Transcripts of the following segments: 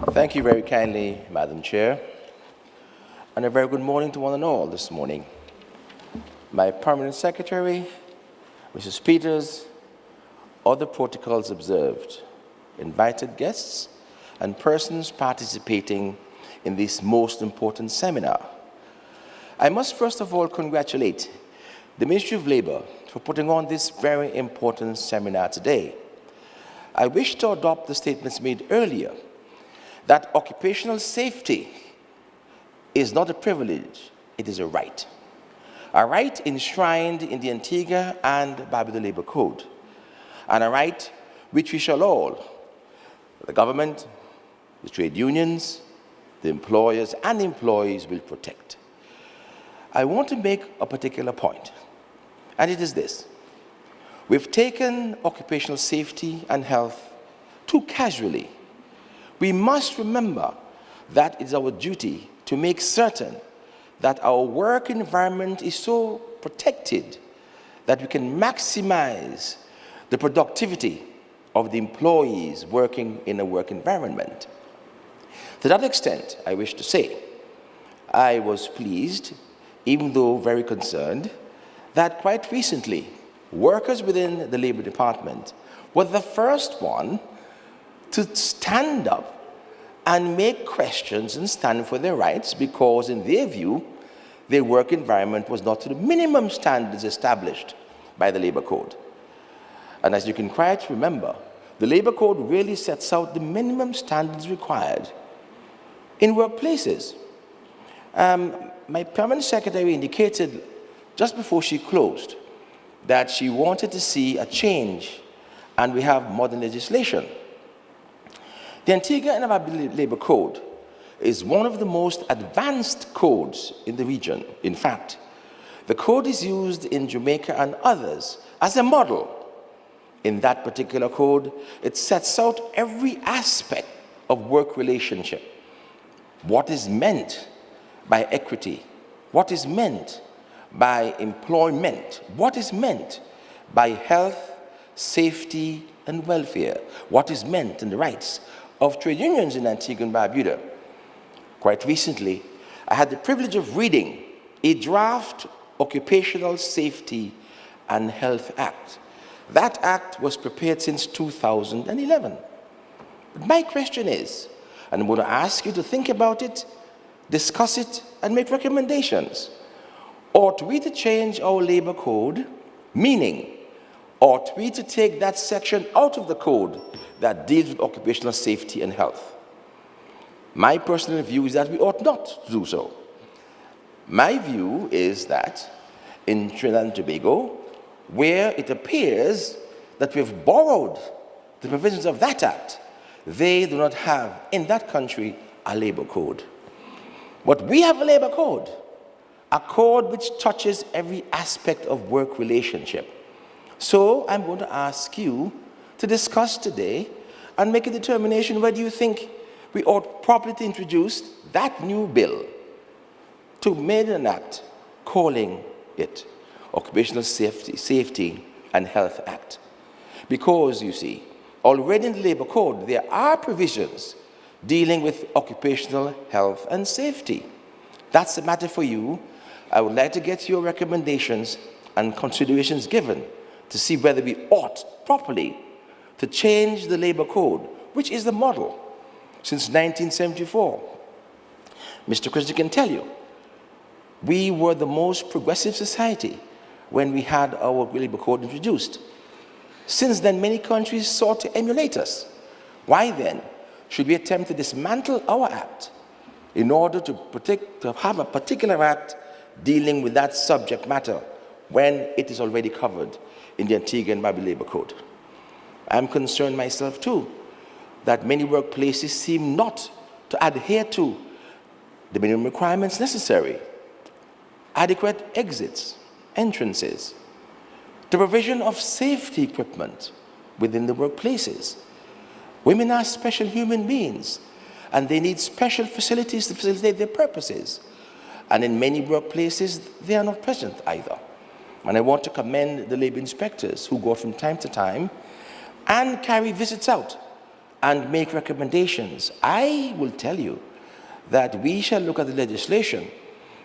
Thank you very kindly, Madam Chair, and a very good morning to one and all this morning. My Permanent Secretary, Mrs. Peters, other protocols observed, invited guests, and persons participating in this most important seminar. I must first of all congratulate the Ministry of Labour for putting on this very important seminar today. I wish to adopt the statements made earlier that occupational safety is not a privilege, it is a right enshrined in the Antigua and Barbuda Labour Code, and a right which we shall all, the government, the trade unions, the employers and employees will protect. I want to make a particular point, and it is this. We've taken occupational safety and health too casually. We must remember that it's our duty to make certain that our work environment is so protected that we can maximize the productivity of the employees working in a work environment. To that extent, I wish to say, I was pleased, even though very concerned, that quite recently, workers within the Labour Department were the first one to stand up and make questions and stand for their rights because, in their view, their work environment was not to the minimum standards established by the Labour Code. And as you can quite remember, the Labour Code really sets out the minimum standards required in workplaces. My Permanent Secretary indicated just before she closed that she wanted to see a change, and we have modern legislation. The Antigua and Barbuda Labour Code is one of the most advanced codes in the region. In fact, the code is used in Jamaica and others as a model. In that particular code, it sets out every aspect of work relationship. What is meant by equity? What is meant by employment? What is meant by health, safety, and welfare? What is meant in the rights of trade unions in Antigua and Barbuda? Quite recently, I had the privilege of reading a draft Occupational Safety and Health Act. That act was prepared since 2011. But my question is, and I'm going to ask you to think about it, discuss it, and make recommendations. Ought we to change our labor code? Meaning, ought we to take that section out of the code that deals with occupational safety and health? My personal view is that we ought not to do so. My view is that in Trinidad and Tobago, where it appears that we've borrowed the provisions of that act, they do not have in that country a labor code. But we have a labor code, a code which touches every aspect of work relationship. So I'm going to ask you to discuss today and make a determination whether you think we ought properly to introduce that new bill to make an act calling it Occupational Safety and Health Act. Because, you see, already in the Labour Code, there are provisions dealing with occupational health and safety. That's a matter for you. I would like to get your recommendations and considerations given to see whether we ought properly to change the Labour Code, which is the model since 1974. Mr. Christie can tell you, we were the most progressive society when we had our Labour Code introduced. Since then, many countries sought to emulate us. Why then should we attempt to dismantle our act in order to have a particular act dealing with that subject matter when it is already covered in the Antigua and Barbuda Labour Code? I'm concerned myself too that many workplaces seem not to adhere to the minimum requirements necessary, adequate exits, entrances, the provision of safety equipment within the workplaces. Women are special human beings, and they need special facilities to facilitate their purposes. And in many workplaces, they are not present either. And I want to commend the labor inspectors who go from time to time and carry visits out and make recommendations. I will tell you that we shall look at the legislation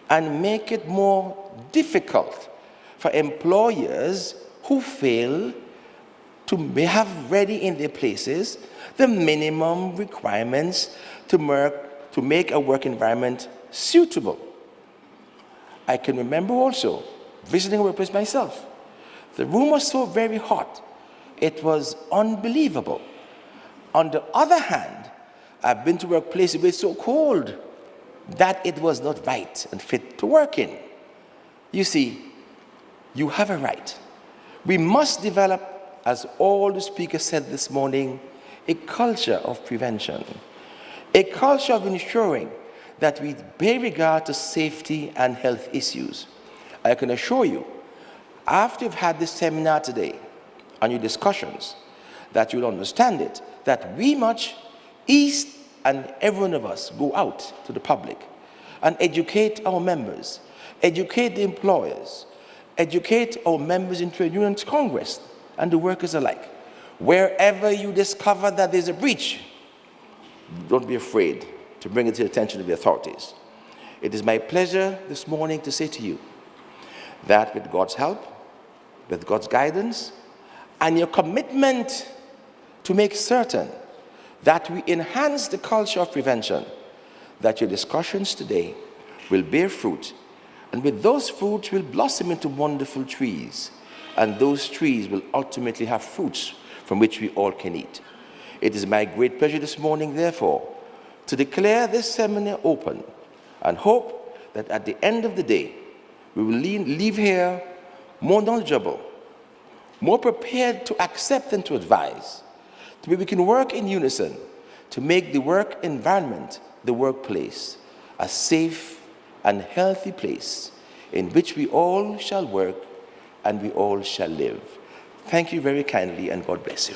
and make it more difficult for employers who fail to have ready in their places the minimum requirements to make a work environment suitable. I can remember also visiting a workplace myself. The room was so very hot, it was unbelievable. On the other hand, I've been to workplaces where it's so cold that it was not right and fit to work in. You see, you have a right. We must develop, as all the speakers said this morning, a culture of prevention, a culture of ensuring that we pay regard to safety and health issues. I can assure you, after you've had this seminar today and your discussions, that you'll understand it, that we must, each and every one of us, go out to the public and educate our members, educate the employers, educate our members in trade unions, Congress, and the workers alike. Wherever you discover that there's a breach, don't be afraid to bring it to the attention of the authorities. It is my pleasure this morning to say to you that with God's help, with God's guidance, and your commitment to make certain that we enhance the culture of prevention, that your discussions today will bear fruit, and with those fruits will blossom into wonderful trees, and those trees will ultimately have fruits from which we all can eat. It is my great pleasure this morning, therefore, to declare this seminar open and hope that at the end of the day, we will leave here more knowledgeable, more prepared to accept and to advise, so we can work in unison to make the work environment, the workplace, a safe and healthy place in which we all shall work and we all shall live. Thank you very kindly, and God bless you.